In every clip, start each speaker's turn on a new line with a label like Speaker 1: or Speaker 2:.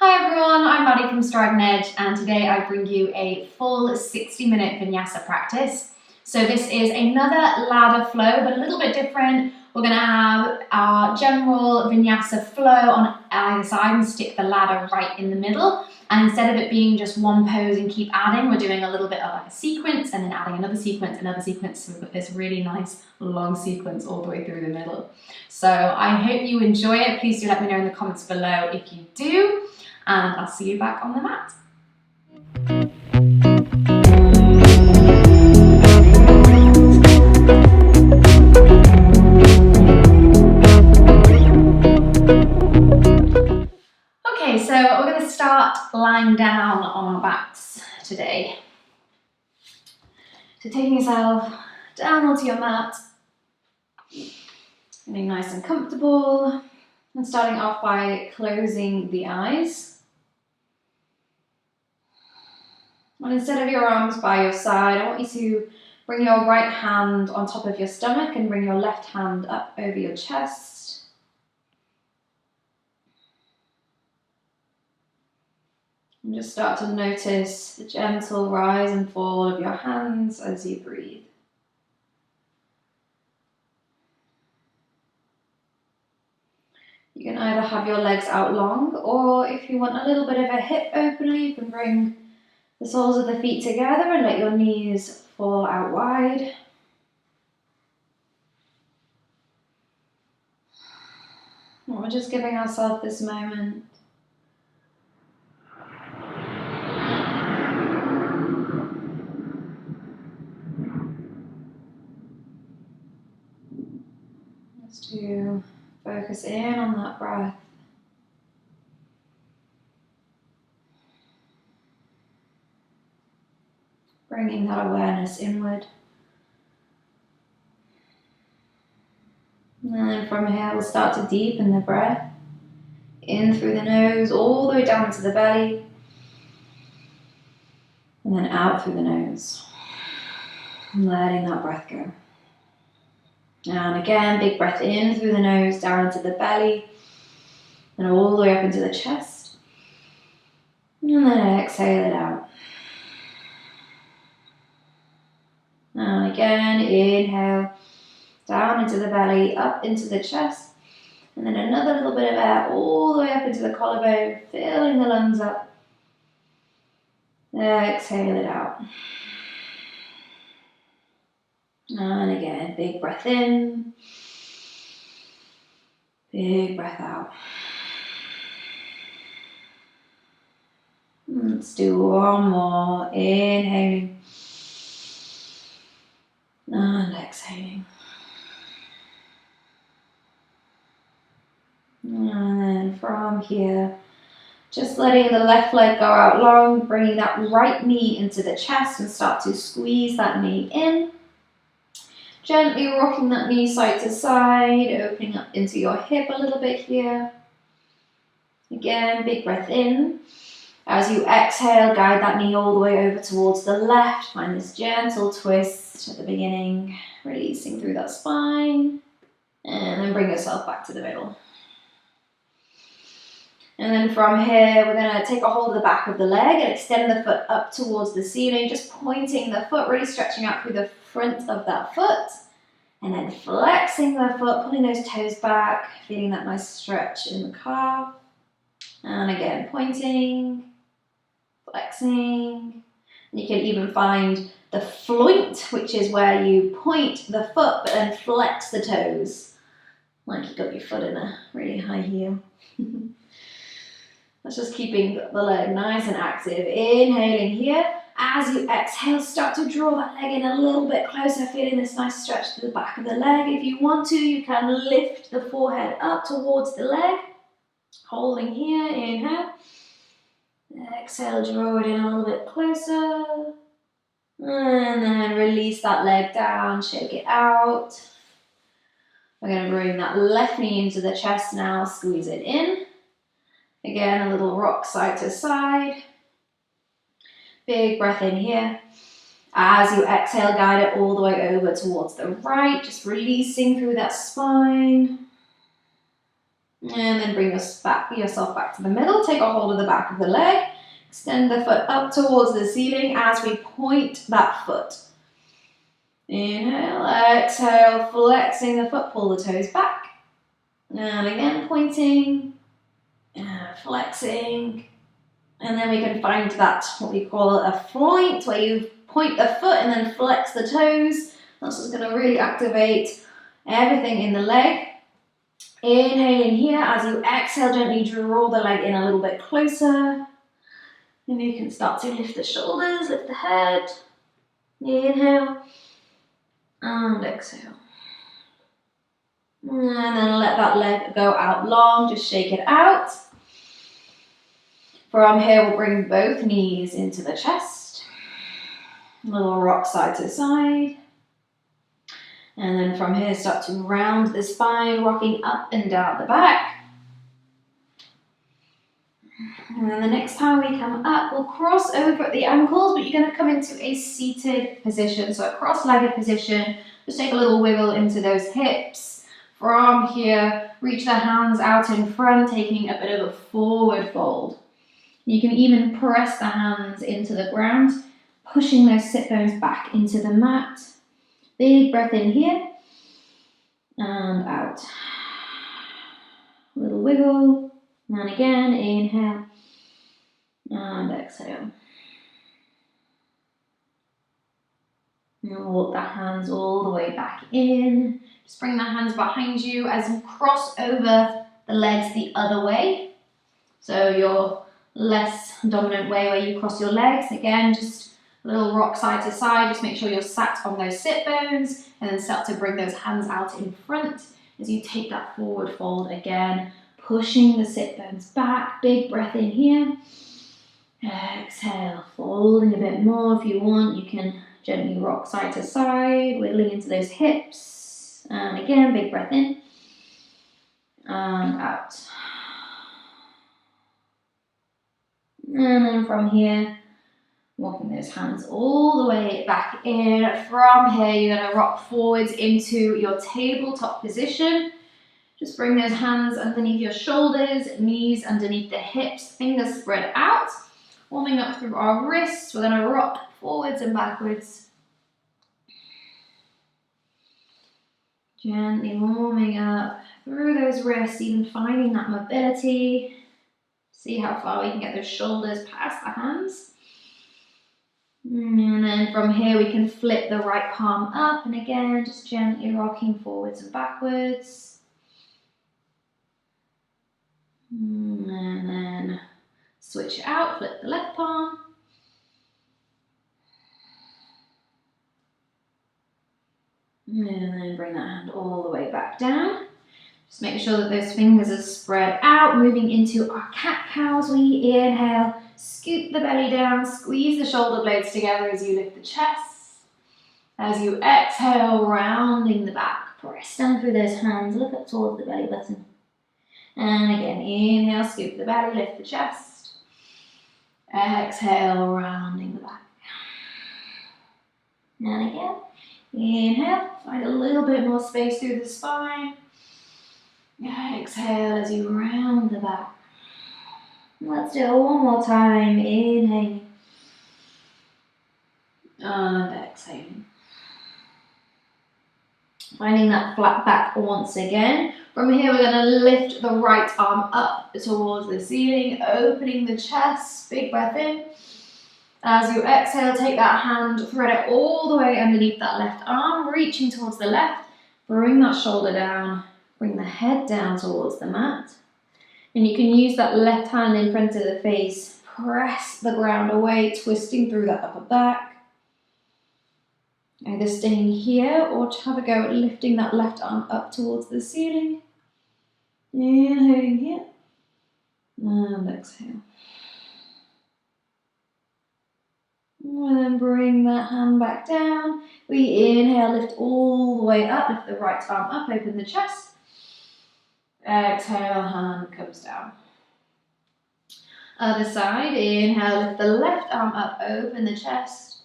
Speaker 1: Hi everyone, I'm Maddie from Stride and Edge, and today I bring you a full 60-minute Vinyasa practice. So this is another ladder flow, but a little bit different. We're going to have our general Vinyasa flow on either side and stick the ladder right in the middle. And instead of it being just one pose and keep adding, we're doing a little bit of like a sequence and then adding another sequence, So we've got this really nice long sequence all the way through the middle. So I hope you enjoy it. Please do let me know in the comments below if you do. And I'll see you back on the mat. Okay, so we're going to start lying down on our backs today. So taking yourself down onto your mat, getting nice and comfortable, and starting off by closing the eyes. And instead of your arms by your side, I want you to bring your right hand on top of your stomach and bring your left hand up over your chest. And just start to notice the gentle rise and fall of your hands as you breathe. You can either have your legs out long, or if you want a little bit of a hip opener, you can bring the soles of the feet together and let your knees fall out wide. And we're just giving ourselves this moment. Just to focus in on that breath. Bringing that awareness inward. And then from here we'll start to deepen the breath. In through the nose, all the way down to the belly. And then out through the nose. And letting that breath go. And again, big breath in through the nose, down into the belly. And all the way up into the chest. And then exhale it out. And again, inhale, down into the belly, up into the chest, and then another little bit of air all the way up into the collarbone, filling the lungs up. Exhale it out. And again, big breath in, big breath out. Let's do one more, inhaling. And exhaling. And then from here, just letting the left leg go out long, bringing that right knee into the chest and start to squeeze that knee in. Gently rocking that knee side to side, opening up into your hip a little bit here. Again, big breath in. As you exhale, guide that knee all the way over towards the left. Find this gentle twist at the beginning, releasing through that spine. And then bring yourself back to the middle. And then from here, we're going to take a hold of the back of the leg and extend the foot up towards the ceiling, just pointing the foot, really stretching out through the front of that foot. And then flexing the foot, pulling those toes back, feeling that nice stretch in the calf. And again, pointing, flexing. And you can even find the floint, which is where you point the foot but then flex the toes. Like you got your foot in a really high heel. That's just keeping the leg nice and active. Inhaling here. As you exhale, start to draw that leg in a little bit closer, feeling this nice stretch to the back of the leg. If you want to, you can lift the forehead up towards the leg. Holding here, inhale. Exhale, draw it in a little bit closer. And then release that leg down, shake it out. We're going to bring that left knee into the chest now, squeeze it in. Again, a little rock side to side. Big breath in here. As you exhale, guide it all the way over towards the right, just releasing through that spine. And then bring yourself back to the middle. Take a hold of the back of the leg. Extend the foot up towards the ceiling as we point that foot. Inhale, exhale, flexing the foot, pull the toes back. And again, pointing, flexing. And then we can find that, what we call a point, where you point the foot and then flex the toes. That's just going to really activate everything in the leg. Inhaling here, as you exhale, gently draw the leg in a little bit closer. And you can start to lift the shoulders, lift the head. Inhale and exhale. And then let that leg go out long, just shake it out. From here, we'll bring both knees into the chest. A little rock side to side. And then from here, start to round the spine, rocking up and down the back. And then the next time we come up, we'll cross over at the ankles, but you're going to come into a seated position. So a cross-legged position. Just take a little wiggle into those hips. From here, reach the hands out in front, taking a bit of a forward fold. You can even press the hands into the ground, pushing those sit bones back into the mat. Big breath in here and out. A little wiggle, and again, inhale and exhale. And walk the hands all the way back in. Just bring the hands behind you as you cross over the legs the other way. So your less dominant way where you cross your legs. Again, just a little rock side to side. Just make sure you're sat on those sit bones and then start to bring those hands out in front as you take that forward fold again, pushing the sit bones back. Big breath in here. Exhale, folding a bit more if you want. You can gently rock side to side, wiggling into those hips. And again, big breath in and out. And then from here, walking those hands all the way back in. From here, you're going to rock forwards into your tabletop position. Just bring those hands underneath your shoulders, knees underneath the hips, fingers spread out. Warming up through our wrists, we're going to rock forwards and backwards. Gently warming up through those wrists, even finding that mobility. See how far we can get those shoulders past the hands. And then from here we can flip the right palm up, and again just gently rocking forwards and backwards. And then switch out, flip the left palm. And then bring that hand all the way back down. Just make sure that those fingers are spread out, moving into our cat-cows. We inhale, scoop the belly down, squeeze the shoulder blades together as you lift the chest. As you exhale, rounding the back, press down through those hands, look up towards the belly button. And again, inhale, scoop the belly, lift the chest. Exhale, rounding the back. And again, inhale, find a little bit more space through the spine. Exhale as you round the back. Let's do it one more time. Inhaling and exhaling. Finding that flat back once again. From here, we're going to lift the right arm up towards the ceiling, opening the chest. Big breath in. As you exhale, take that hand, thread it all the way underneath that left arm, reaching towards the left. Bring that shoulder down. Bring the head down towards the mat. And you can use that left hand in front of the face. Press the ground away, twisting through that upper back. Either staying here or have a go at lifting that left arm up towards the ceiling. Inhaling here. And exhale. And then bring that hand back down. We inhale, lift all the way up. Lift the right arm up, open the chest. Exhale, hand comes down. Other side, inhale, lift the left arm up, open the chest.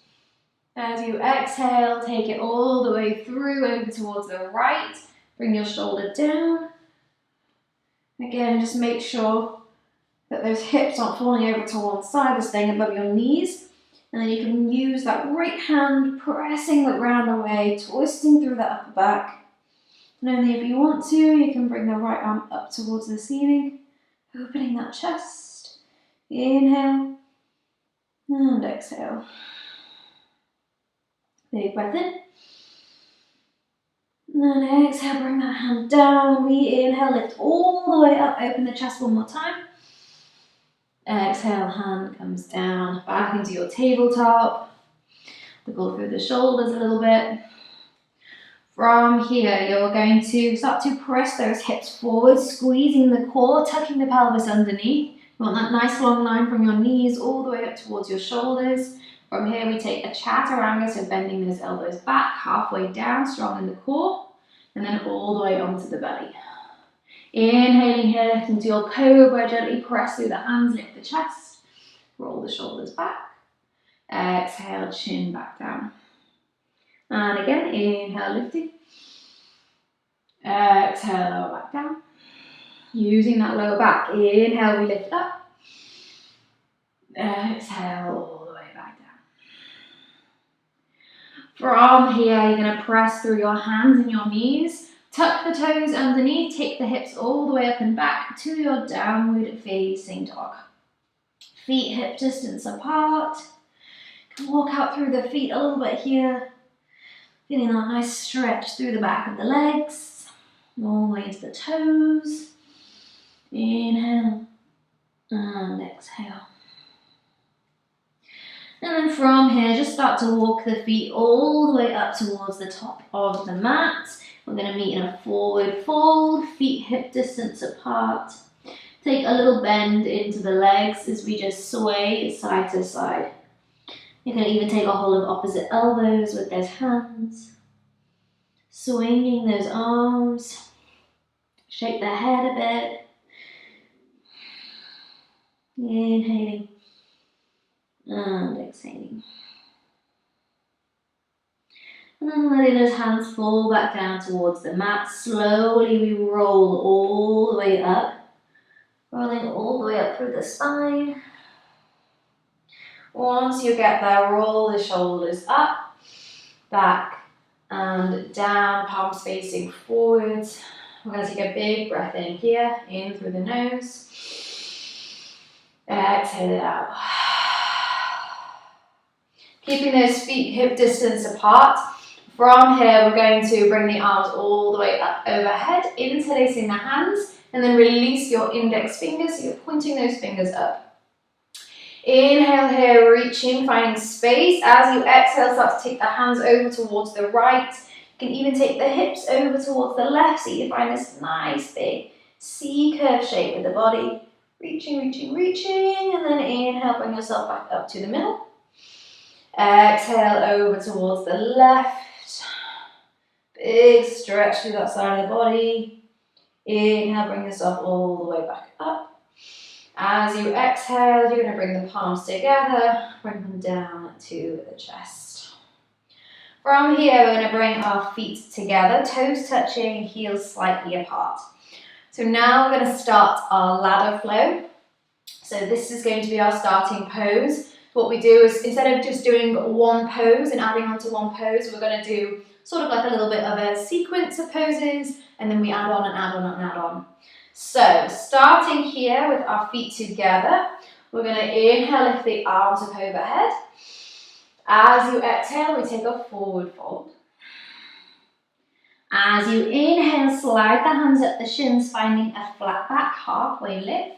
Speaker 1: As you exhale, take it all the way through, over towards the right. Bring your shoulder down. Bring the head down towards the mat. And then from here, we're going to lift the right arm up towards the ceiling, opening the chest. As you exhale, take it all the way through over towards the right. Bring your shoulder down. Bring the head down towards the mat. And then from here, we're going to lift the left arm up, open the chest. As you exhale, take it all the way through over towards the right. Bring your shoulder down. Again, just make sure that those hips aren't falling over to one side, they're staying above your knees. And then you can use that right hand, pressing the ground away, twisting through that upper back. And only if you want to, you can bring the right arm up towards the ceiling, opening that chest. Inhale and exhale. Big breath in. And then exhale, bring that hand down. We inhale, lift all the way up, open the chest one more time. Exhale, hand comes down, back into your tabletop. Wiggle through the shoulders a little bit. From here, you're going to start to press those hips forward, squeezing the core, tucking the pelvis underneath. You want that nice long line from your knees all the way up towards your shoulders. From here, we take a chaturanga, so bending those elbows back, halfway down, strong in the core, and then all the way onto the belly. Inhaling here, lift into your cobra, gently press through the hands, lift the chest, roll the shoulders back. Exhale, chin back down. And again, inhale, lifting. Exhale, lower back down. Using that lower back, inhale, we lift up. Exhale, all the way back down. From here, you're going to press through your hands and your knees. Tuck the toes underneath, take the hips all the way up and back to your downward facing dog. Feet hip distance apart. Can walk out through the feet a little bit here. Feeling that nice stretch through the back of the legs. All the way into the toes. Inhale and exhale. And then from here, just start to walk the feet all the way up towards the top of the mat. We're going to meet in a forward fold, feet hip distance apart. Take a little bend into the legs as we just sway side to side. You can even take a hold of opposite elbows with those hands. Swinging those arms. Shake the head a bit. Inhaling and exhaling. And then letting those hands fall back down towards the mat. Slowly we roll all the way up. Rolling all the way up through the spine. Once you get there, roll the shoulders up, back and down, palms facing forwards. We're going to take a big breath in here, in through the nose. Exhale it out. Keeping those feet hip distance apart. From here, we're going to bring the arms all the way up overhead, interlacing the hands, and then release your index fingers, so you're pointing those fingers up. Inhale here, reaching, finding space. As you exhale, start to take the hands over towards the right. You can even take the hips over towards the left, so you find this nice big C-curve shape with the body. Reaching, reaching, reaching, and then inhale, bring yourself back up to the middle. Exhale over towards the left. Big stretch through that side of the body. Inhale, bring yourself all the way back up. As you exhale, you're going to bring the palms together, bring them down to the chest. From here, we're going to bring our feet together, toes touching, heels slightly apart. So now we're going to start our ladder flow. So this is going to be our starting pose. What we do is, instead of just doing one pose and adding on to one pose, we're going to do sort of like a little bit of a sequence of poses, and then we add on and add on and add on. So starting here with our feet together, we're going to inhale, lift the arms up overhead. As you exhale, we take a forward fold. As you inhale, slide the hands up the shins, finding a flat back, halfway lift.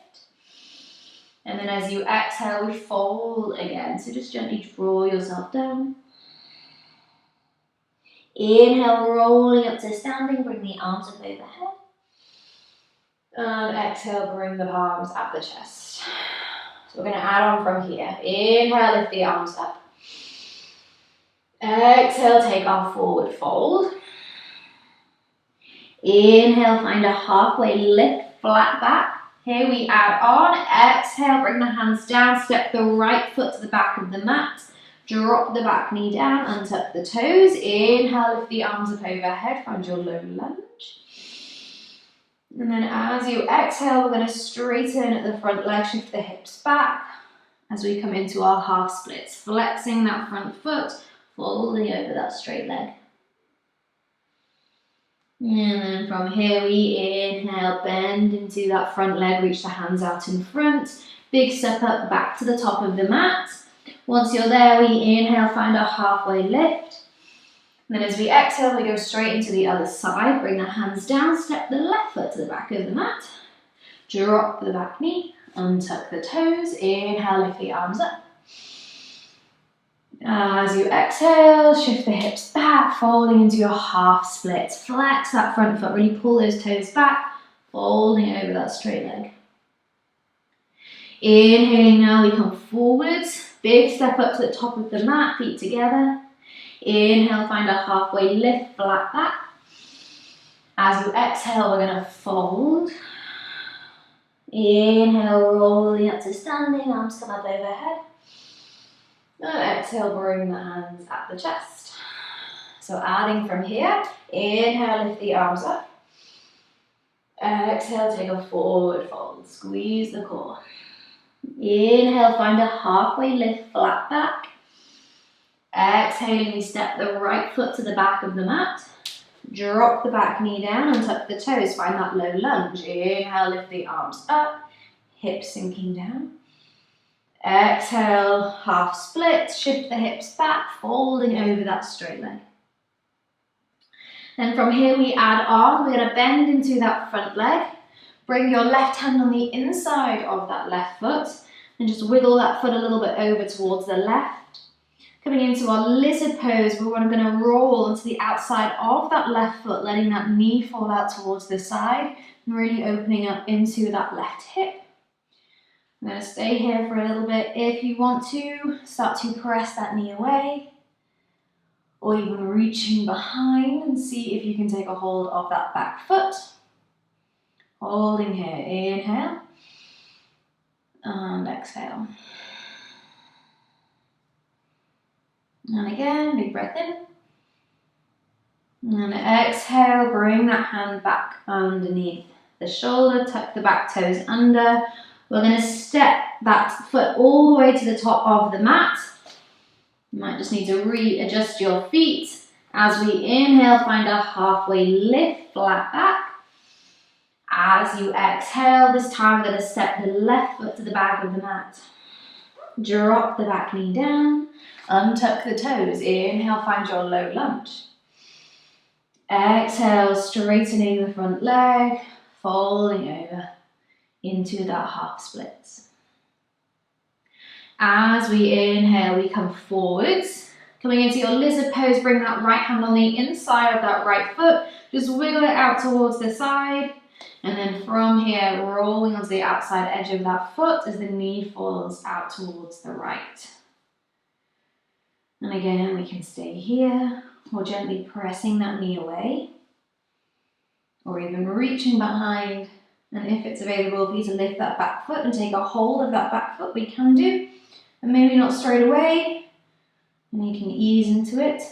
Speaker 1: And then as you exhale, we fold again. So just gently draw yourself down. Inhale, rolling up to standing, bring the arms up overhead. And exhale, bring the palms up the chest. So we're going to add on from here. Inhale, lift the arms up. Exhale, take our forward fold. Inhale, find a halfway lift, flat back. Here we add on. Exhale, bring the hands down, step the right foot to the back of the mat. Drop the back knee down, untuck the toes. Inhale, lift the arms up overhead, find your low lunge. And then as you exhale, we're going to straighten the front leg, shift the hips back as we come into our half splits, flexing that front foot, folding over that straight leg. And then from here we inhale, bend into that front leg, reach the hands out in front, big step up back to the top of the mat. Once you're there, we inhale, find our halfway lift. And then as we exhale, we go straight into the other side, bring the hands down, step the left foot to the back of the mat, drop the back knee, untuck the toes, inhale, lift the arms up. As you exhale, shift the hips back, folding into your half splits. Flex that front foot, really pull those toes back, folding over that straight leg. Inhaling now, we come forwards, big step up to the top of the mat, feet together. Inhale, find a halfway lift, flat back. As you exhale, we're going to fold. Inhale, rolling up to standing, arms come up overhead. And exhale, bring the hands at the chest. So adding from here, inhale, lift the arms up. Exhale, take a forward fold, squeeze the core. Inhale, find a halfway lift, flat back. Exhaling, we step the right foot to the back of the mat. Drop the back knee down and tuck the toes, find that low lunge. Inhale, lift the arms up, hips sinking down. Exhale, half split, shift the hips back, folding over that straight leg. Then from here we add on, we're going to bend into that front leg. Bring your left hand on the inside of that left foot and just wiggle that foot a little bit over towards the left. Coming into our lizard pose, we're going to roll onto the outside of that left foot, letting that knee fall out towards the side and really opening up into that left hip. I'm going to stay here for a little bit. If you want to, start to press that knee away or even reaching behind and see if you can take a hold of that back foot. Holding here, inhale and exhale. And again, big breath in. And exhale, bring that hand back underneath the shoulder, tuck the back toes under. We're going to step that foot all the way to the top of the mat. You might just need to readjust your feet. As we inhale, find a halfway lift, flat back. As you exhale, this time we're going to step the left foot to the back of the mat. Drop the back knee down, untuck the toes. Inhale, find your low lunge. Exhale, straightening the front leg, folding over into that half splits. As we inhale, we come forwards. Coming into your lizard pose, bring that right hand on the inside of that right foot. Just wiggle it out towards the side. And then from here, rolling onto the outside edge of that foot as the knee falls out towards the right. And again, we can stay here or gently pressing that knee away or even reaching behind. And if it's available for you to lift that back foot and take a hold of that back foot, we can do. And maybe not straight away. And you can ease into it.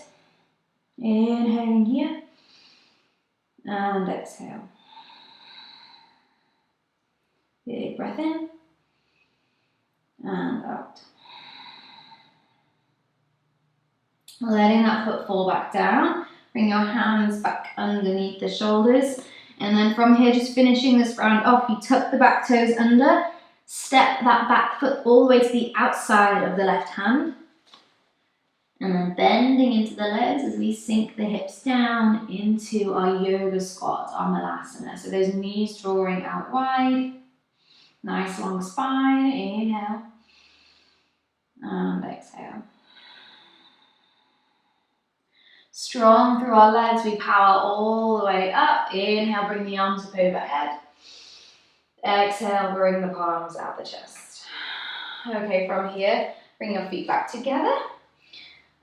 Speaker 1: Inhaling here. And exhale. Big breath in. And out. Letting that foot fall back down. Bring your hands back underneath the shoulders. And then from here, just finishing this round off, you tuck the back toes under, step that back foot all the way to the outside of the left hand, and then bending into the legs as we sink the hips down into our yoga squat, our malasana. So those knees drawing out wide, nice long spine, inhale, and exhale. Strong through our legs, we power all the way up. Inhale, bring the arms up overhead. Exhale, bring the palms out the chest. Okay, from here, bring your feet back together.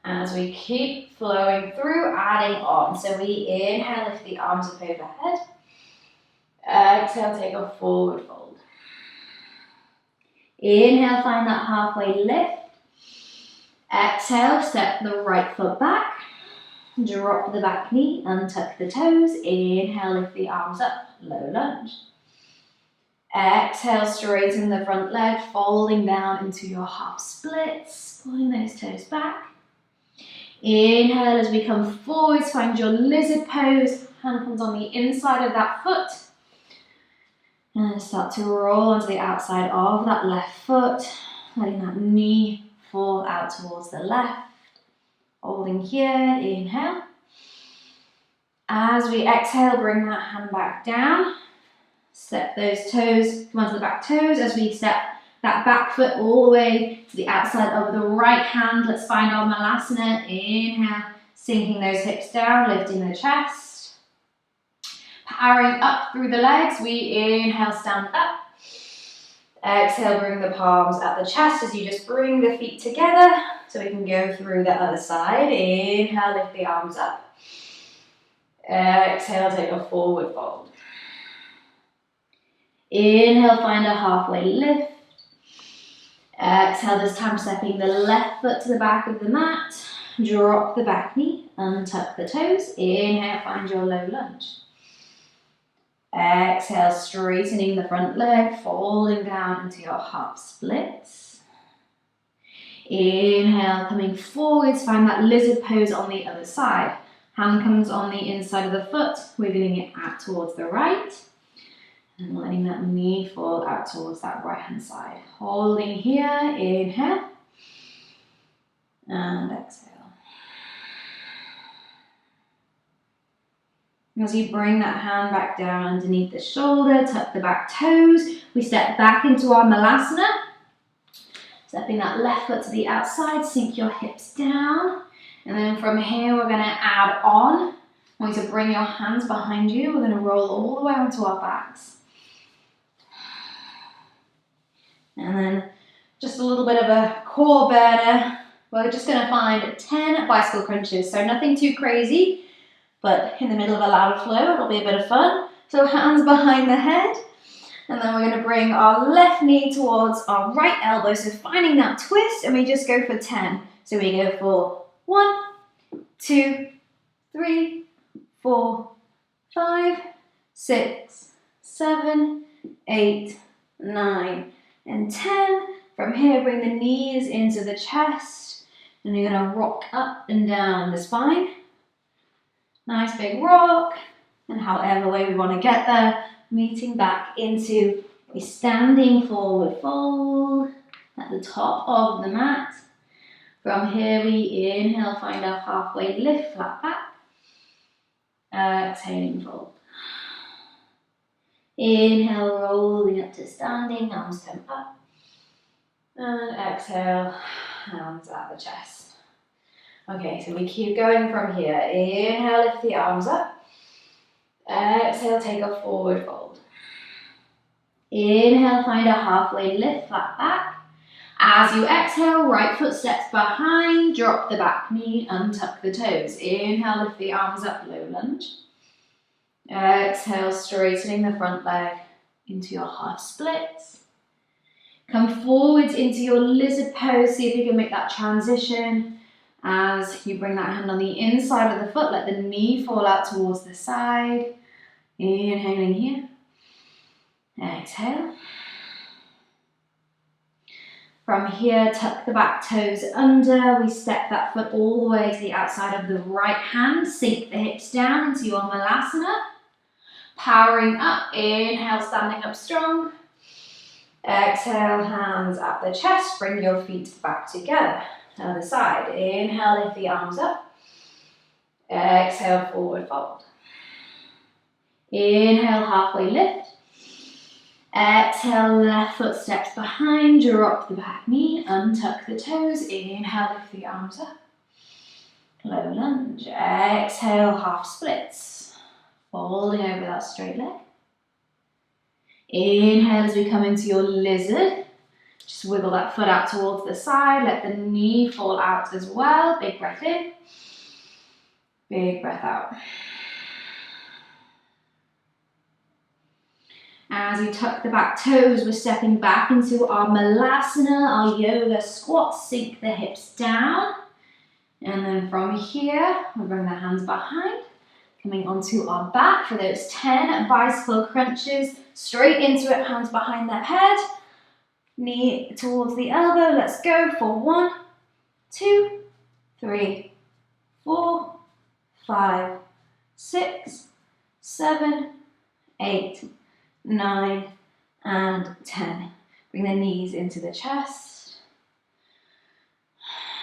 Speaker 1: As we keep flowing through, adding on. So we inhale, lift the arms up overhead. Exhale, take a forward fold. Inhale, find that halfway lift. Exhale, step the right foot back. Drop the back knee, untuck the toes. Inhale, lift the arms up, low lunge. Exhale, straighten the front leg, folding down into your half splits, pulling those toes back. Inhale as we come forwards, find your lizard pose. Hand comes on the inside of that foot. And then start to roll onto the outside of that left foot, letting that knee fall out towards the left. Holding here, inhale. As we exhale, bring that hand back down. Step those toes, come onto the back toes as we step that back foot all the way to the outside of the right hand. Let's find our Malasana. Inhale, sinking those hips down, lifting the chest. Powering up through the legs, we inhale, stand up. Exhale, bring the palms at the chest as you just bring the feet together so we can go through the other side. Inhale, lift the arms up. Exhale, take a forward fold. Inhale, find a halfway lift. Exhale, this time stepping the left foot to the back of the mat. Drop the back knee, untuck the toes. Inhale, find your low lunge. Exhale, straightening the front leg, folding down into your half splits. Inhale, coming forwards, find that lizard pose on the other side. Hand comes on the inside of the foot, wiggling it out towards the right. And letting that knee fall out towards that right hand side. Holding here, inhale. And exhale. As you bring that hand back down underneath the shoulder, tuck the back toes. We step back into our Malasana. Stepping that left foot to the outside, sink your hips down. And then from here, we're gonna add on. We're going to bring your hands behind you. We're gonna roll all the way onto our backs. And then just a little bit of a core burner. We're just gonna find 10 bicycle crunches. So nothing too crazy, but in the middle of a ladder flow, it'll be a bit of fun. So hands behind the head. And then we're gonna bring our left knee towards our right elbow. So finding that twist, and we just go for 10. So we go for 1, 2, 3, 4, 5, 6, 7, 8, 9, and 10. From here, bring the knees into the chest, and you're gonna rock up and down the spine. Nice big rock, and however way we wanna get there, meeting back into a standing forward fold at the top of the mat. From here, we inhale, find our halfway lift, flat back. Exhaling, fold. Inhale, rolling up to standing, arms come up. And exhale, hands at the chest. Okay, so we keep going from here. Inhale, lift the arms up. Exhale, take a forward fold. Inhale, find a halfway lift, flat back. As you exhale, right foot steps behind, drop the back knee, untuck the toes. Inhale, lift the arms up, low lunge. Exhale, straightening the front leg into your half splits. Come forwards into your lizard pose. See if you can make that transition. As you bring that hand on the inside of the foot, let the knee fall out towards the side. Inhaling here. Exhale. From here, tuck the back toes under. We step that foot all the way to the outside of the right hand. Sink the hips down into your Malasana. Powering up, inhale, standing up strong. Exhale, hands at the chest. Bring your feet back together. Other side. Inhale, lift the arms up. Exhale, forward fold. Inhale, halfway lift. Exhale, left foot steps behind, drop the back knee, untuck the toes. Inhale, lift the arms up. Low lunge. Exhale, half splits. Folding over that straight leg. Inhale as we come into your lizard. Just wiggle that foot out towards the side. Let the knee fall out as well. Big breath in. Big breath out. As you tuck the back toes, we're stepping back into our Malasana, our yoga squat. Sink the hips down. And then from here, we'll bring the hands behind, coming onto our back for those 10 bicycle crunches. Straight into it, hands behind the head, knee towards the elbow. Let's go for 1, 2, 3, 4, 5, 6, 7, 8, 9, and 10. Bring the knees into the chest.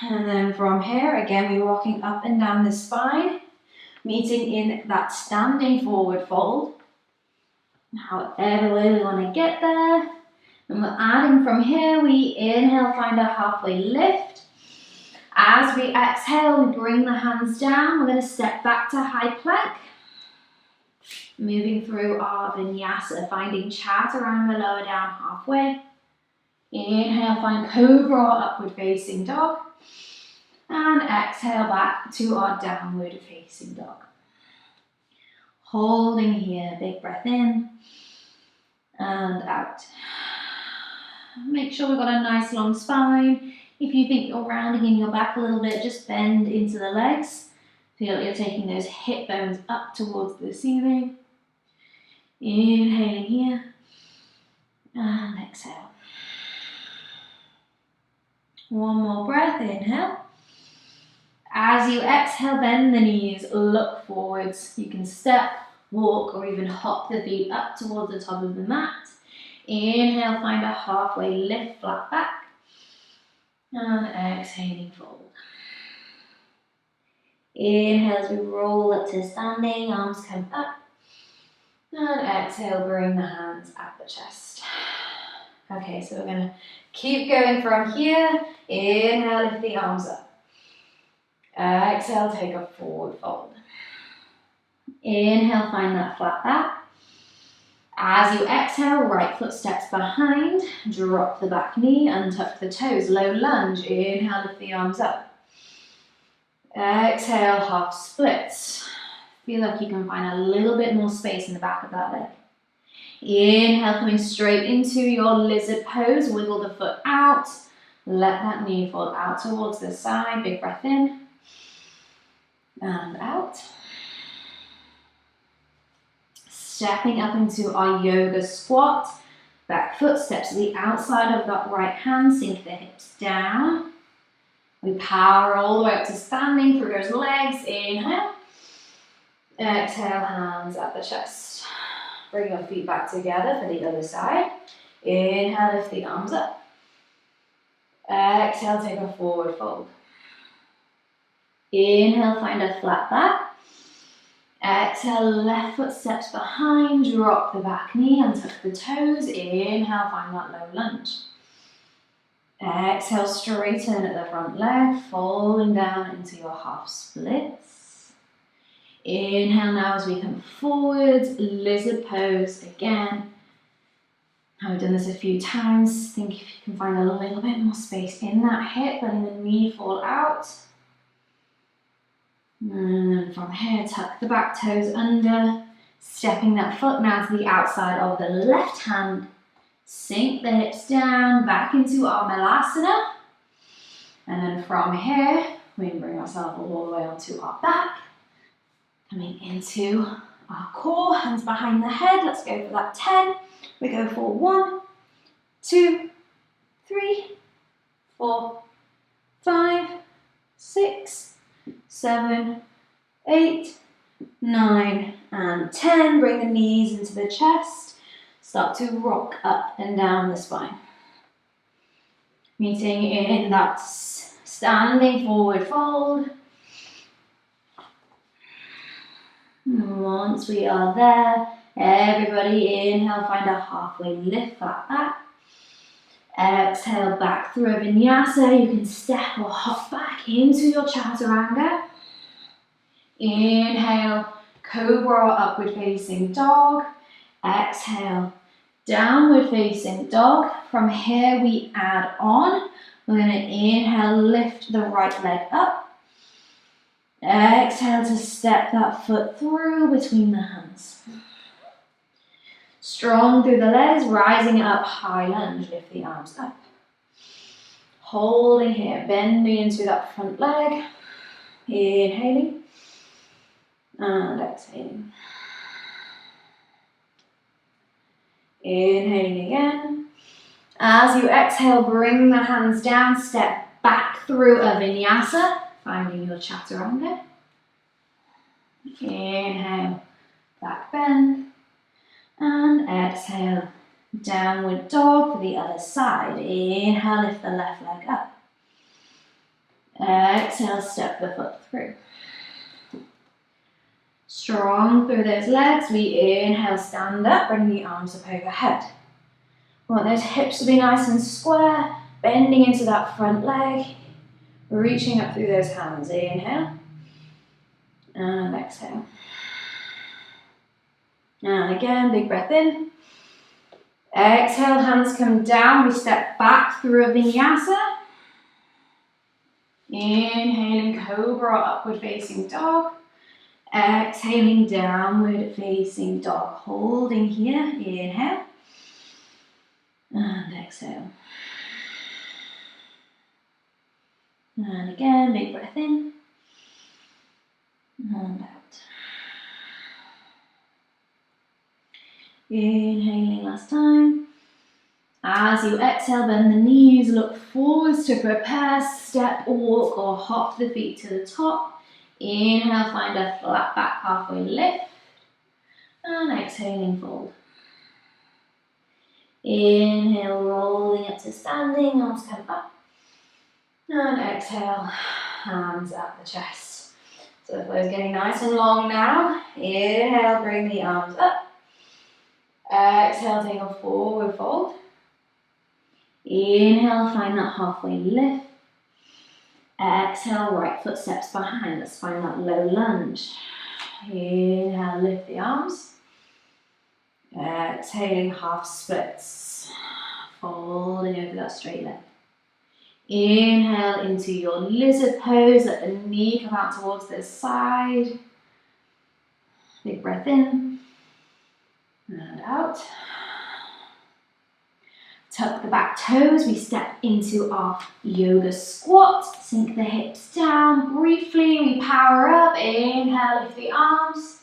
Speaker 1: And then from here, again, we're walking up and down the spine, meeting in that standing forward fold. However way we want to get there. And we're adding from here, we inhale, find a halfway lift. As we exhale, we bring the hands down. We're going to step back to high plank. Moving through our vinyasa, finding chaturanga, lower down halfway. Inhale, find cobra or upward facing dog. And exhale back to our downward facing dog. Holding here, big breath in and out. Make sure we've got a nice long spine. If you think you're rounding in your back a little bit, just bend into the legs. Feel like you're taking those hip bones up towards the ceiling. Inhaling here and exhale. One more breath, inhale. As you exhale, bend the knees, look forwards. You can step, walk, or even hop the feet up towards the top of the mat. Inhale, find a halfway lift, flat back. And exhaling, fold. Inhale as we roll up to standing, arms come up. And exhale, bring the hands at the chest. Okay, so we're going to keep going from here. Inhale, lift the arms up. Exhale, take a forward fold. Inhale, find that flat back. As you exhale, right foot steps behind. Drop the back knee, untuck the toes. Low lunge. Inhale, lift the arms up. Exhale, half splits. Feel like you can find a little bit more space in the back of that leg. Inhale, coming straight into your lizard pose. Wiggle the foot out. Let that knee fall out towards the side. Big breath in. And out. Stepping up into our yoga squat. Back foot steps to the outside of that right hand. Sink the hips down. We power all the way up to standing through those legs. Inhale. Exhale, hands at the chest. Bring your feet back together for the other side. Inhale, lift the arms up. Exhale, take a forward fold. Inhale, find a flat back. Exhale, left foot steps behind, drop the back knee, untuck the toes. Inhale, find that low lunge. Exhale, straighten at the front leg, folding down into your half splits. Inhale now as we come forward, lizard pose again. I've done this a few times. Think if you can find a little bit more space in that hip, letting the knee fall out. And from here, tuck the back toes under, stepping that foot now to the outside of the left hand. Sink the hips down, back into our Malasana. And then from here, we bring ourselves all the way onto our back. Coming into our core, hands behind the head. Let's go for that 10. We go for 1, 2, 3, 4, 5, 6, 7, 8, 9, and 10. Bring the knees into the chest. Start to rock up and down the spine. Meeting in that standing forward fold. Once we are there, everybody inhale, find a halfway lift, flat back. Exhale, back through a vinyasa. You can step or hop back into your chaturanga. Inhale, cobra or upward facing dog. Exhale, downward facing dog. From here we add on. We're going to inhale, lift the right leg up. Exhale to step that foot through between the hands. Strong through the legs, rising up, high lunge, lift the arms up. Holding here, bending into that front leg. Inhaling and exhaling. Inhaling again. As you exhale, bring the hands down, step back through a vinyasa, finding your chaturanga. Inhale, back bend, and exhale, downward dog for the other side. Inhale, lift the left leg up. Exhale, step the foot through. Strong through those legs. We inhale, stand up, bring the arms up overhead. We want those hips to be nice and square, bending into that front leg, reaching up through those hands. Inhale and exhale. And again, big breath in. Exhale, hands come down. We step back through a vinyasa. Inhaling, cobra, upward facing dog. Exhaling, downward facing dog. Holding here. Inhale. And exhale. And again, big breath in. And out. Inhaling last time. As you exhale, bend the knees, look forwards to prepare, step, walk or hop the feet to the top. Inhale, find a flat back, halfway lift. And exhaling, fold. Inhale, rolling up to standing, arms come up. And exhale, hands at the chest. So the flow's getting nice and long now. Inhale, bring the arms up. Exhale, take a forward fold. Inhale, find that halfway lift. Exhale, right foot steps behind. Let's find that low lunge. Inhale, lift the arms. Exhaling, half splits. Folding over that straight leg. Inhale into your lizard pose. Let the knee come out towards the side. Big breath in. And out. Tuck the back toes. We step into our yoga squat. Sink the hips down. Briefly, we power up. Inhale, lift the arms.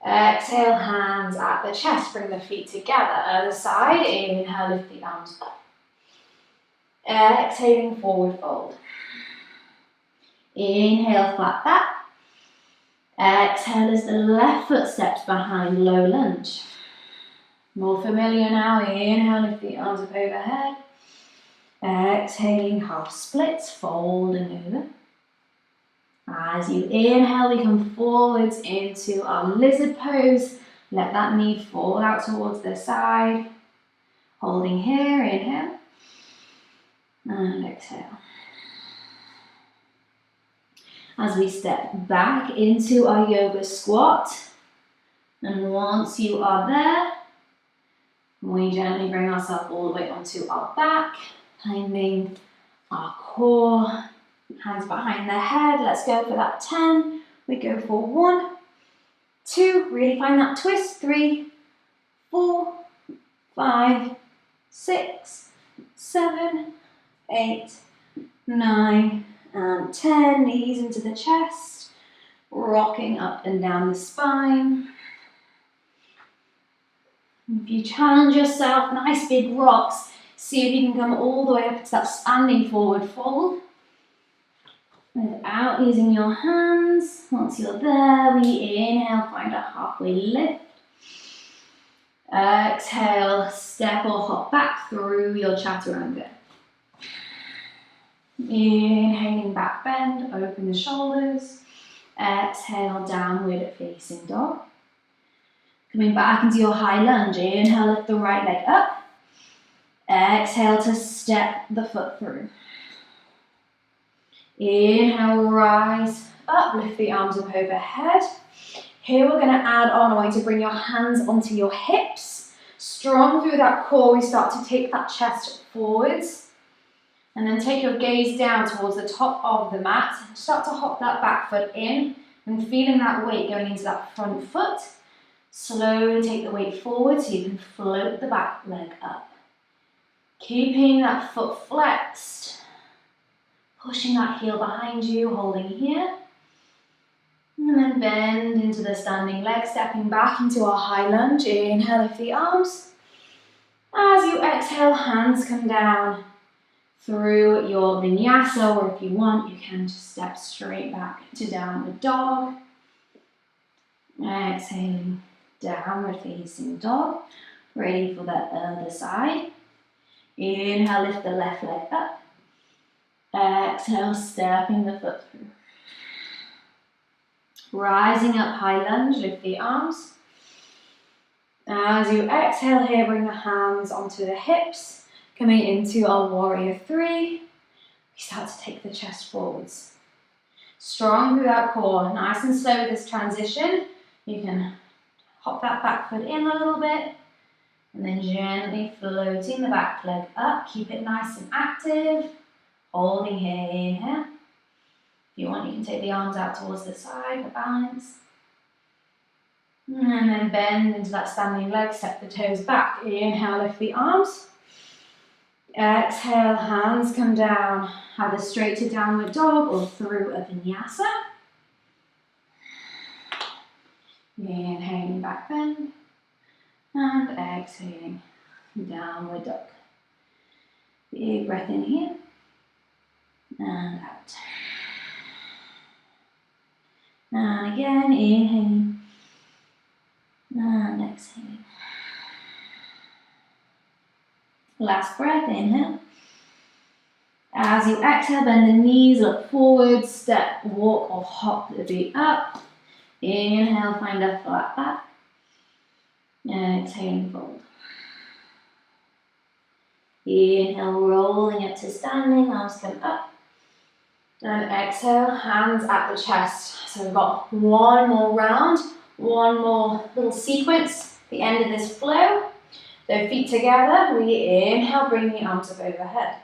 Speaker 1: Exhale, hands at the chest. Bring the feet together. Other side. Inhale, lift the arms up. Exhaling, forward fold. Inhale, flat back. Exhale as the left foot steps behind, low lunge. More familiar now. Inhale, lift the arms up overhead. Exhaling, half splits, folding over. As you inhale, we come forwards into our lizard pose. Let that knee fall out towards the side. Holding here, inhale. And exhale. As we step back into our yoga squat. And once you are there, we gently bring ourselves all the way onto our back, finding our core, hands behind the head. Let's go for that 10. We go for 1, 2, really find that twist. 3, 4, 5, 6, 7, 8, 9, and 10. Knees into the chest, rocking up and down the spine. If you challenge yourself, nice big rocks, see if you can come all the way up to that standing forward fold. Without using your hands. Once you're there, we inhale, find a halfway lift. Exhale, step or hop back through your chaturanga. Inhaling, back bend, open the shoulders. Exhale, downward facing dog. Coming back into your high lunge. Inhale, lift the right leg up. Exhale to step the foot through. Inhale, rise up, lift the arms up overhead. Here we're going to add on a way to bring your hands onto your hips. Strong through that core, we start to take that chest forwards. And then take your gaze down towards the top of the mat. Start to hop that back foot in and feeling that weight going into that front foot. Slowly take the weight forward so you can float the back leg up. Keeping that foot flexed. Pushing that heel behind you, holding here. And then bend into the standing leg, stepping back into our high lunge. Inhale, lift the arms. As you exhale, hands come down through your vinyasa, or if you want, you can just step straight back to downward dog. Exhaling, downward facing dog. Ready for the other side. Inhale, lift the left leg up. Exhale, stepping the foot through. Rising up, high lunge, lift the arms. As you exhale here, bring the hands onto the hips. Coming into our warrior three. We start to take the chest forwards. Strong through that core, nice and slow with this transition. You can hop that back foot in a little bit. And then gently floating the back leg up. Keep it nice and active. Holding here, inhale. If you want, you can take the arms out towards the side for balance. And then bend into that standing leg, step the toes back. Inhale, lift the arms. Exhale, hands come down, either straight to downward dog or through a vinyasa. Inhaling, back bend. And exhaling, downward dog. Big breath in here. And out. And again, inhaling. And exhaling. Last breath, inhale. As you exhale, bend the knees, look forward, step, walk or hop the feet up. Inhale, find a flat back. Exhaling, fold. Inhale, rolling up to standing, arms come up. And exhale, hands at the chest. So we've got one more round, one more little sequence, the end of this flow. So feet together, we inhale, bring the arms up overhead.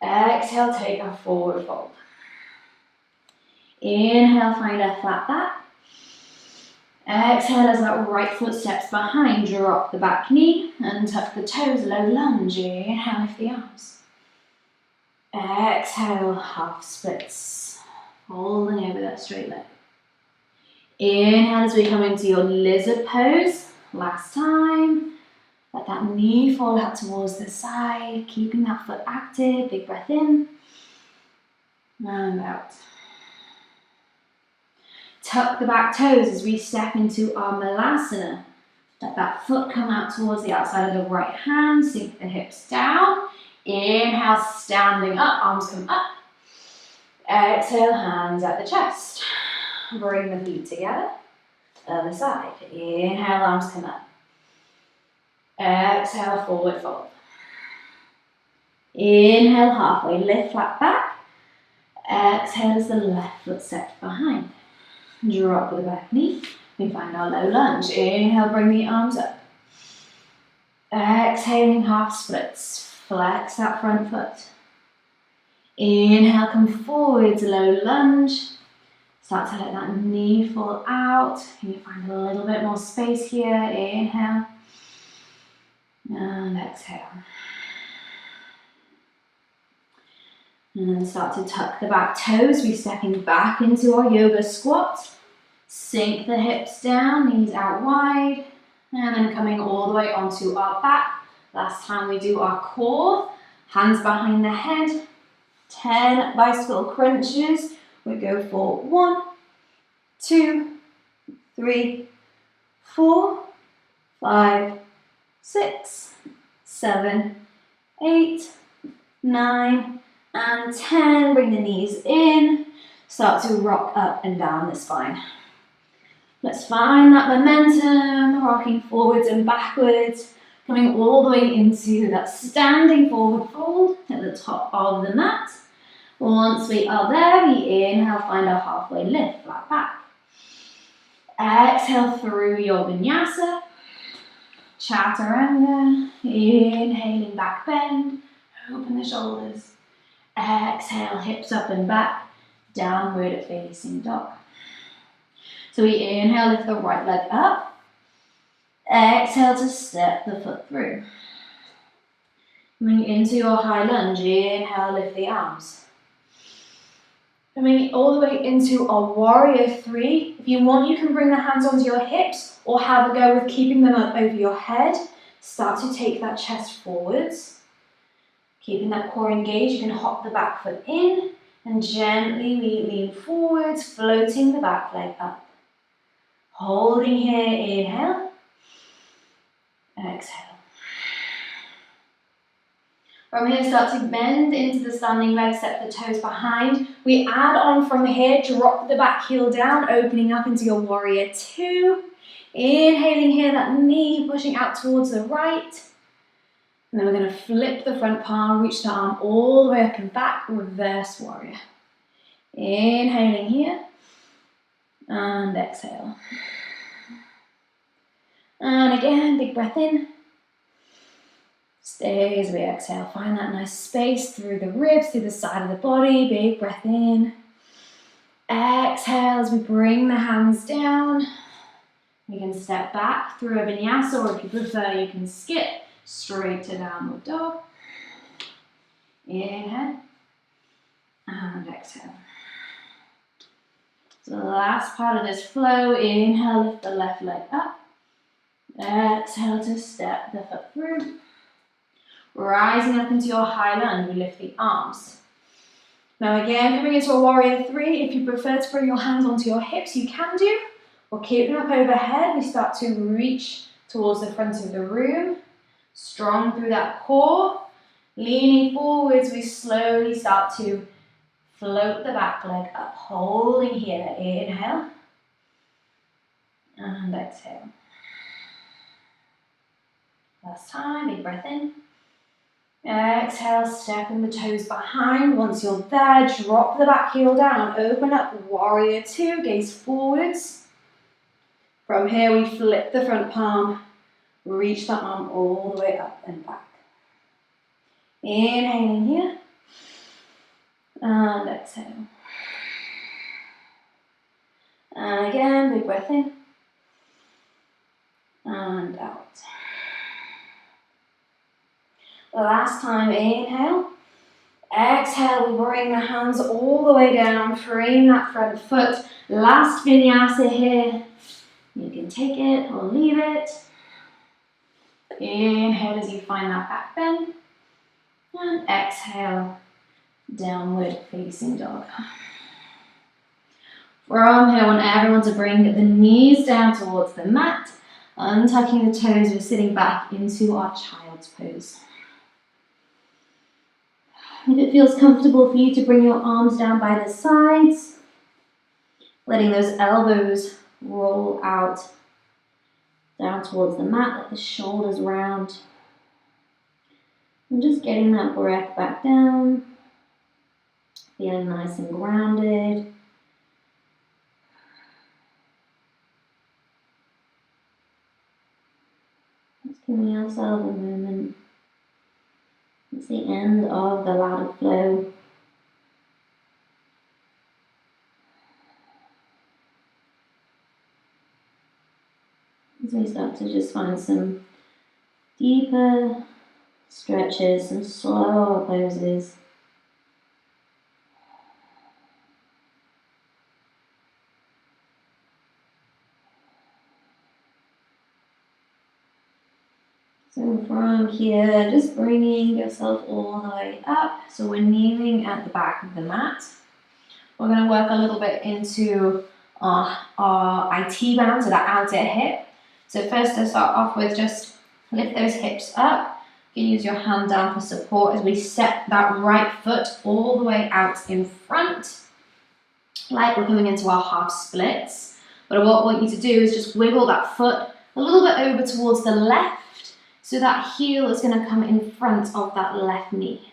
Speaker 1: Exhale, take a forward fold. Inhale, find a flat back. Exhale as that right foot steps behind, drop the back knee and tuck the toes, low lunge. Inhale, lift the arms. Exhale, half splits, holding over that straight leg. Inhale as we come into your lizard pose. Last time. Let that knee fall out towards the side, keeping that foot active. Big breath in and out. Tuck the back toes as we step into our malasana. Let that foot come out towards the outside of the right hand. Sink the hips down. Inhale, standing up, arms come up. Exhale, hands at the chest. Bring the feet together. Other side. Inhale, arms come up. Exhale, forward fold. Inhale, halfway lift, flat back. Exhale as the left foot steps behind. Drop the back knee. We find our low lunge. Inhale, bring the arms up. Exhaling, half splits. Flex that front foot. Inhale, come forward to low lunge. Start to let that knee fall out. You find a little bit more space here. Inhale. And exhale. And then start to tuck the back toes. We're stepping back into our yoga squat. Sink the hips down, knees out wide. And then coming all the way onto our back. Last time we do our core. Hands behind the head. 10 bicycle crunches. We go for 1, 2, 3, 4, 5, 6, 7, 8, 9, and 10. Bring the knees in. Start to rock up and down the spine. Let's find that momentum, rocking forwards and backwards, coming all the way into that standing forward fold at the top of the mat. Once we are there, we inhale, find our halfway lift, flat back. Exhale through your vinyasa. Chaturanga, inhaling back bend, open the shoulders. Exhale, hips up and back, downward facing dog. So we inhale, lift the right leg up. Exhale to step the foot through. Coming into your high lunge, inhale, lift the arms. Coming all the way into a warrior three. If you want, you can bring the hands onto your hips or have a go with keeping them up over your head. Start to take that chest forwards. Keeping that core engaged, you can hop the back foot in and gently lean forwards, floating the back leg up. Holding here, inhale. Exhale. From here, start to bend into the standing leg, step the toes behind. We add on from here, drop the back heel down, opening up into your warrior two. Inhaling here, that knee pushing out towards the right. And then we're going to flip the front palm, reach the arm all the way up and back, reverse warrior. Inhaling here, and exhale. And again, big breath in. Stay as we exhale. Find that nice space through the ribs, through the side of the body. Big breath in. Exhale as we bring the hands down. You can step back through a vinyasa, or if you prefer, you can skip straight to downward dog. Inhale and exhale. So the last part of this flow, inhale, lift the left leg up. Exhale to step the foot through. Rising up into your high lunge, we lift the arms. Now again, coming into a warrior three, if you prefer to bring your hands onto your hips, you can do. Or keep them up overhead, we start to reach towards the front of the room. Strong through that core. Leaning forwards, we slowly start to float the back leg up, holding here. Inhale and exhale. Last time, big breath in. Exhale, stepping the toes behind. Once you're there, drop the back heel down. Open up, warrior two, gaze forwards. From here, we flip the front palm. Reach the arm all the way up and back. Inhaling here. And exhale. And again, big breath in. And out. Last time, inhale. Exhale, we bring the hands all the way down. Frame that front foot. Last vinyasa here. You can take it or leave it. Inhale as you find that back bend. And exhale, downward facing dog. From here, I want everyone to bring the knees down towards the mat. Untucking the toes, we're sitting back into our child's pose. If it feels comfortable for you to bring your arms down by the sides, letting those elbows roll out down towards the mat, let the shoulders round. And just getting that breath back down, feeling nice and grounded. Just giving ourselves a moment. It's the end of the ladder flow. As we start to just find some deeper stretches, some slower poses. So from here, just bringing yourself all the way up. So we're kneeling at the back of the mat. We're going to work a little bit into our IT band, so that outer hip. So first to start off with, just lift those hips up. You can use your hand down for support as we step that right foot all the way out in front, like we're coming into our half splits. But what I want you to do is just wiggle that foot a little bit over towards the left, so that heel is going to come in front of that left knee.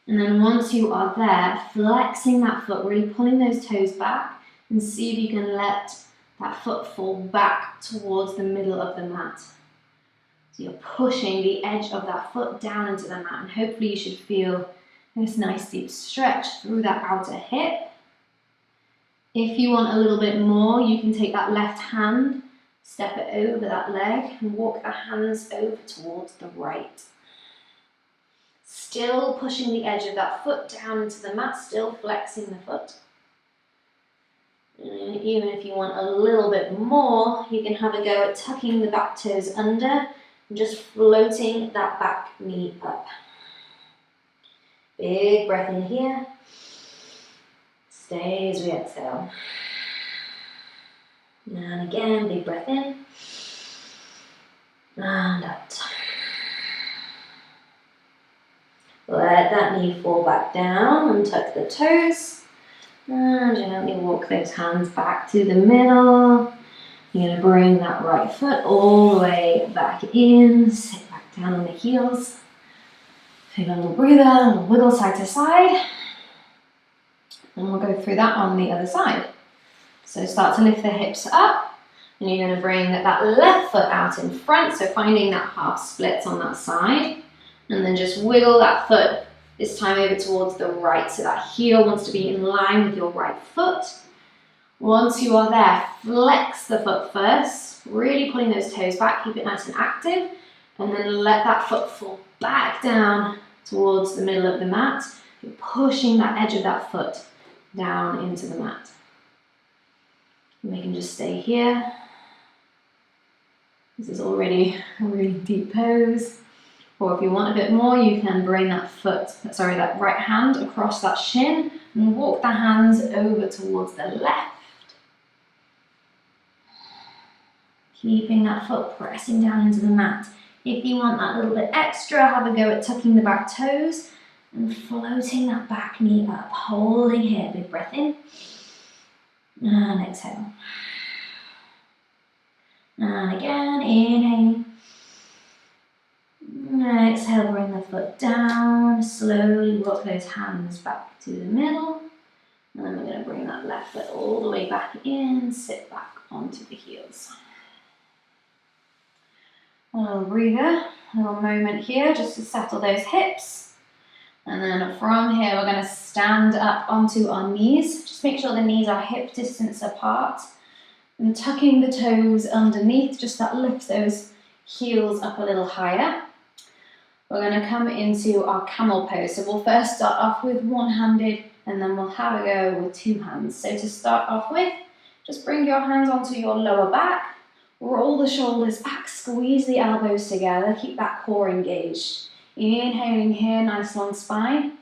Speaker 1: And then once you are there, flexing that foot, really pulling those toes back, and see if you can let that foot fall back towards the middle of the mat. So you're pushing the edge of that foot down into the mat, and hopefully you should feel this nice deep stretch through that outer hip. If you want a little bit more, you can take that left hand, step it over that leg, and walk the hands over towards the right. Still pushing the edge of that foot down into the mat, still flexing the foot. And even if you want a little bit more, you can have a go at tucking the back toes under and just floating that back knee up. Big breath in here. Stay as we exhale. And again, big breath in. And out. Let that knee fall back down and tuck the toes. And gently walk those hands back to the middle. You're going to bring that right foot all the way back in. Sit back down on the heels. Take a little breather, a little wiggle side to side. And we'll go through that on the other side. So start to lift the hips up. And you're going to bring that left foot out in front. So finding that half split on that side. And then just wiggle that foot, this time over towards the right. So that heel wants to be in line with your right foot. Once you are there, flex the foot first, really pulling those toes back, keep it nice and active. And then let that foot fall back down towards the middle of the mat. You're pushing that edge of that foot down into the mat. And we can just stay here. This is already a really deep pose. Or if you want a bit more, you can bring that that right hand across that shin and walk the hands over towards the left. Keeping that foot pressing down into the mat. If you want that little bit extra, have a go at tucking the back toes and floating that back knee up. Holding here, big breath in. And exhale. And again, inhaling. Exhale, bring the foot down, slowly walk those hands back to the middle. And then we're going to bring that left foot all the way back in, sit back onto the heels. A little breather, a little moment here just to settle those hips. And then from here, we're going to stand up onto our knees. Just make sure the knees are hip distance apart. And tucking the toes underneath, just that lifts those heels up a little higher. We're going to come into our camel pose. So we'll first start off with one-handed and then we'll have a go with two hands. So to start off with, just bring your hands onto your lower back, roll the shoulders back, squeeze the elbows together, keep that core engaged. Inhaling here, nice long spine.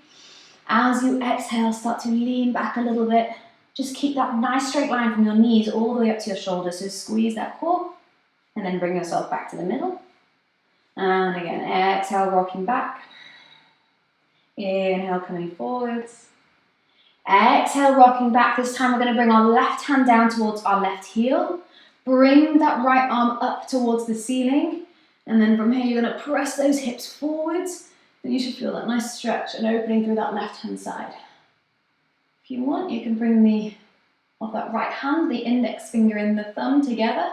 Speaker 1: As you exhale, start to lean back a little bit. Just keep that nice straight line from your knees all the way up to your shoulders. So squeeze that core and then bring yourself back to the middle. And again, exhale, rocking back. Inhale, coming forwards. Exhale, rocking back. This time we're going to bring our left hand down towards our left heel. Bring that right arm up towards the ceiling. And then from here, you're going to press those hips forwards. Then you should feel that nice stretch and opening through that left hand side. If you want, you can bring of that right hand, the index finger and the thumb together.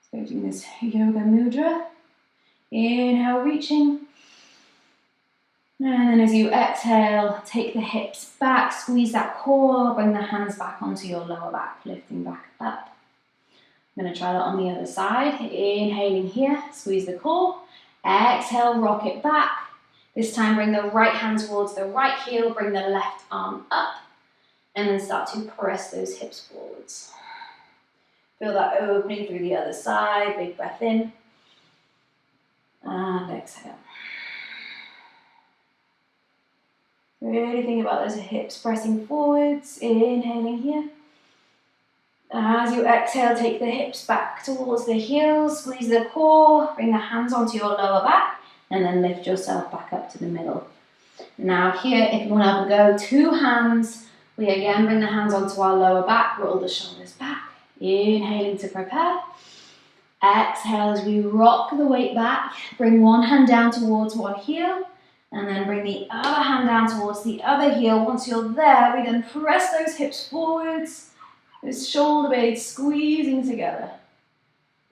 Speaker 1: So we're doing this yoga mudra. Inhale, reaching. And then as you exhale, take the hips back, squeeze that core, bring the hands back onto your lower back, lifting back up. I'm going to try that on the other side. Inhaling here, squeeze the core. Exhale, rock it back. This time bring the right hand towards the right heel, bring the left arm up, and then start to press those hips forwards. Feel that opening through the other side, big breath in. And exhale. Really think about those hips pressing forwards, inhaling here. As you exhale, take the hips back towards the heels, squeeze the core, bring the hands onto your lower back, and then lift yourself back up to the middle. Now here, if you want to have a go, two hands, we again bring the hands onto our lower back, roll the shoulders back, inhaling to prepare. Exhale as we rock the weight back, bring one hand down towards one heel, and then bring the other hand down towards the other heel. Once you're there, we then press those hips forwards, those shoulder blades squeezing together.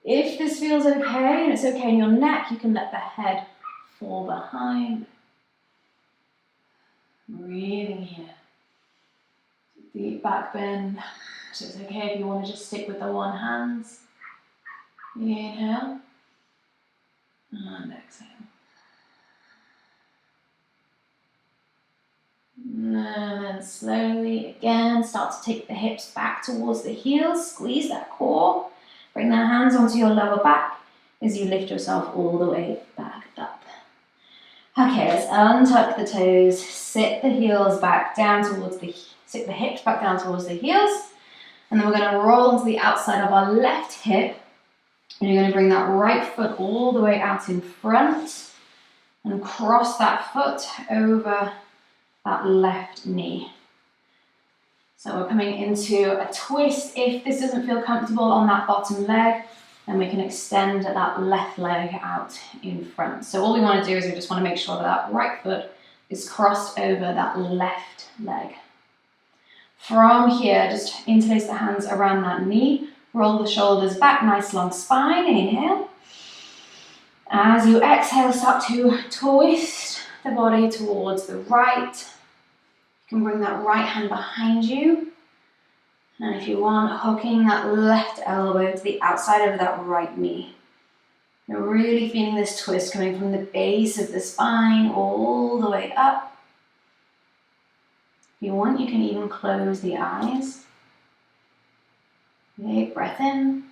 Speaker 1: If this feels okay, and it's okay in your neck, you can let the head fall behind. Breathing here. Deep back bend. So it's okay if you want to just stick with the one hands. Inhale and exhale. And then slowly again start to take the hips back towards the heels, squeeze that core, bring the hands onto your lower back as you lift yourself all the way back up. Okay, let's untuck the toes, sit the heels back down towards sit the hips back down towards the heels, and then we're going to roll onto the outside of our left hip, and you're going to bring that right foot all the way out in front and cross that foot over that left knee. So we're coming into a twist. If this doesn't feel comfortable on that bottom leg, then we can extend that left leg out in front. So all we want to do is we just want to make sure that that right foot is crossed over that left leg. From here, just interlace the hands around that knee, roll the shoulders back, nice long spine, inhale. As you exhale, start to twist the body towards the right. You can bring that right hand behind you. And if you want, hooking that left elbow to the outside of that right knee. You're really feeling this twist coming from the base of the spine all the way up. If you want, you can even close the eyes. Big breath in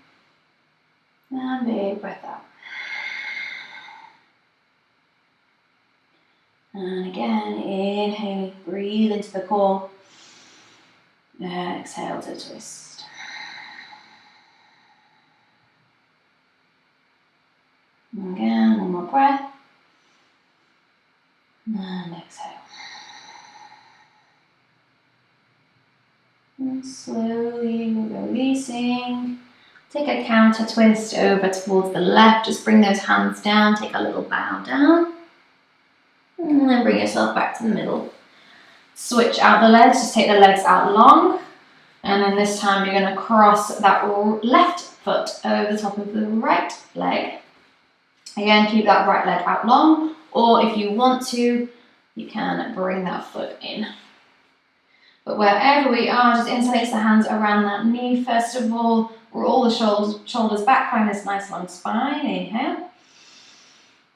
Speaker 1: and big breath out. And again, inhaling, breathe into the core. Exhale to twist. And again, one more breath. And exhale. And slowly releasing. Take a counter twist over towards the left. Just bring those hands down. Take a little bow down. And then bring yourself back to the middle. Switch out the legs. Just take the legs out long. And then this time you're going to cross that left foot over the top of the right leg. Again, keep that right leg out long. Or if you want to, you can bring that foot in. But wherever we are, just interlace the hands around that knee. First of all, roll the shoulders back, find this nice long spine. Inhale.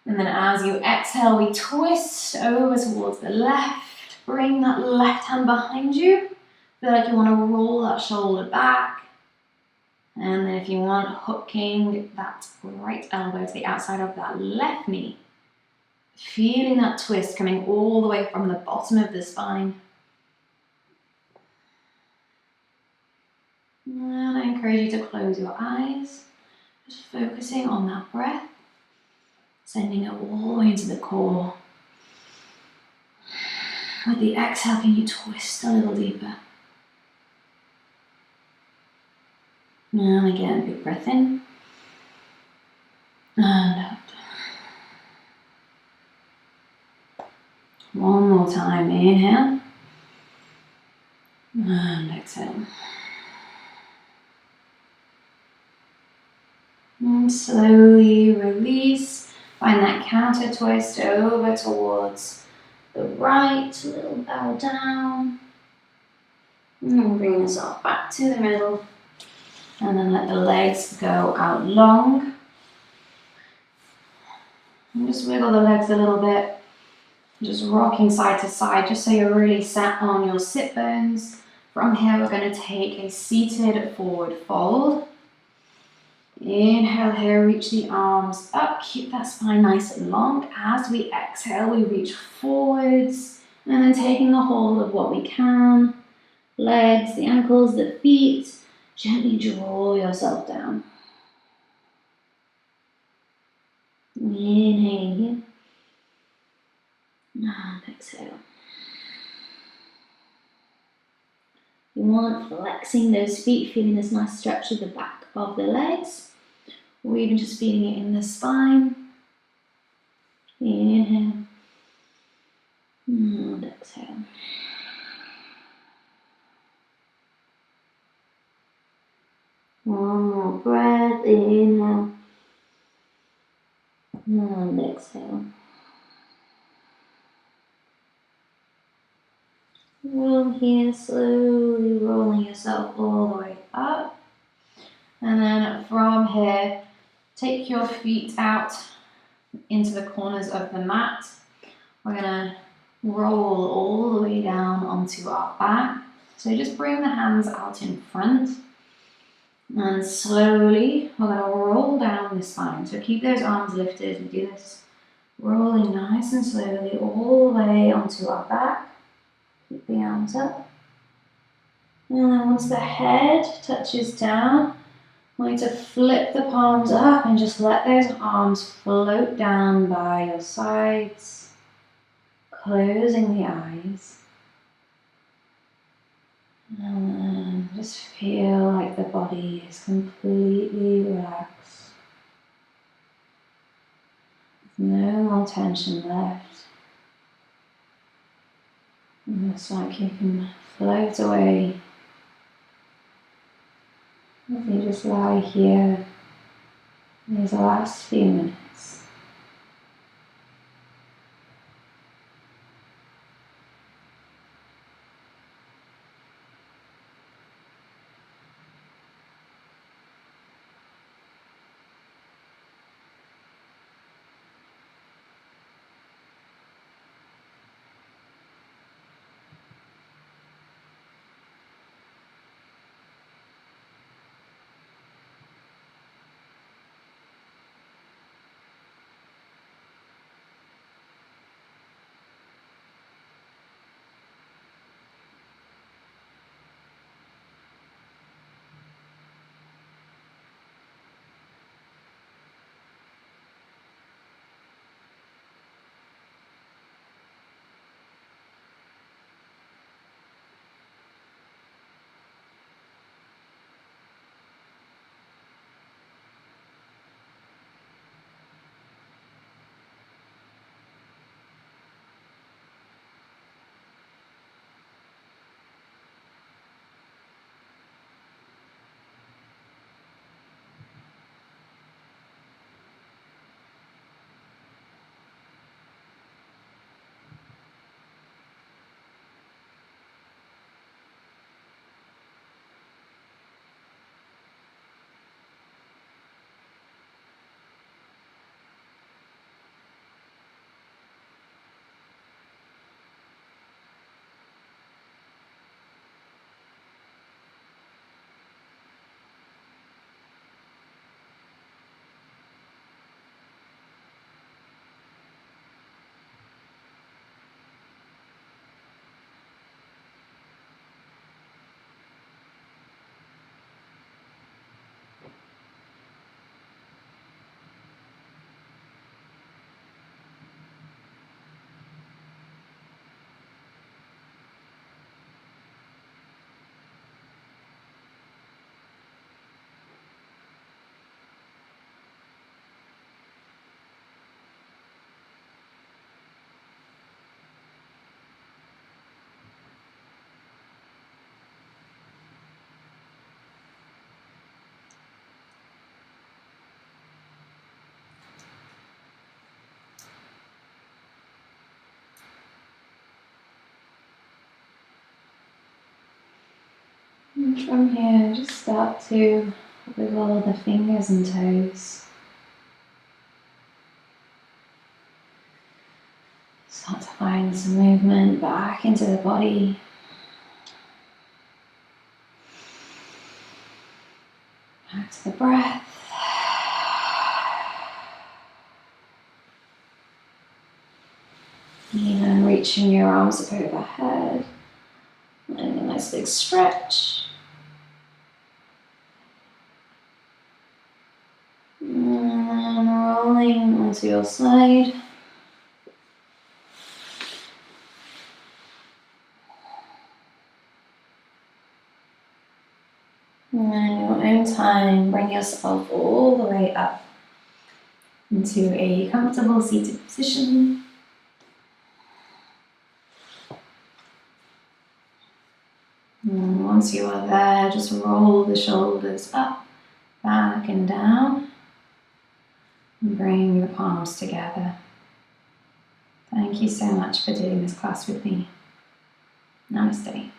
Speaker 1: And then as you exhale, we twist over towards the left. Bring that left hand behind you. Feel like you want to roll that shoulder back. And then if you want, hooking that right elbow to the outside of that left knee. Feeling that twist coming all the way from the bottom of the spine. And I encourage you to close your eyes, just focusing on that breath, sending it all the way into the core. With the exhale, can you twist a little deeper? And again, big breath in and out. One more time, inhale and exhale. And slowly release. Find that counter twist over towards the right. Little bow down. And bring yourself back to the middle. And then let the legs go out long. And just wiggle the legs a little bit. Just rocking side to side, just so you're really sat on your sit bones. From here, we're going to take a seated forward fold. Inhale here, reach the arms up, keep that spine nice and long. As we exhale, we reach forwards, and then taking a hold of what we can. Legs, the ankles, the feet. Gently draw yourself down. Inhale here. And exhale. You want flexing those feet, feeling this nice stretch of the back of the legs, or even just feeling it in the spine. Inhale and exhale. One more breath, inhale and exhale. From here, slowly rolling yourself all the way up. And then from here, take your feet out into the corners of the mat. We're going to roll all the way down onto our back. So just bring the hands out in front and slowly we're going to roll down the spine. So keep those arms lifted and do this rolling nice and slowly all the way onto our back. Keep the arms up. And then once the head touches down, we're going to flip the palms up and just let those arms float down by your sides, closing the eyes. And just feel like the body is completely relaxed. No more tension left. And it's like you can float away as you just lie here these last few minutes. And from here, just start to wiggle the fingers and toes. Start to find some movement back into the body. Back to the breath. Even reaching your arms up overhead. And a nice big stretch. And rolling onto your side. And in your own time, bring yourself all the way up into a comfortable seated position. And once you are there, just roll the shoulders up, back and down. And bring the palms together. Thank you so much for doing this class with me. Namaste.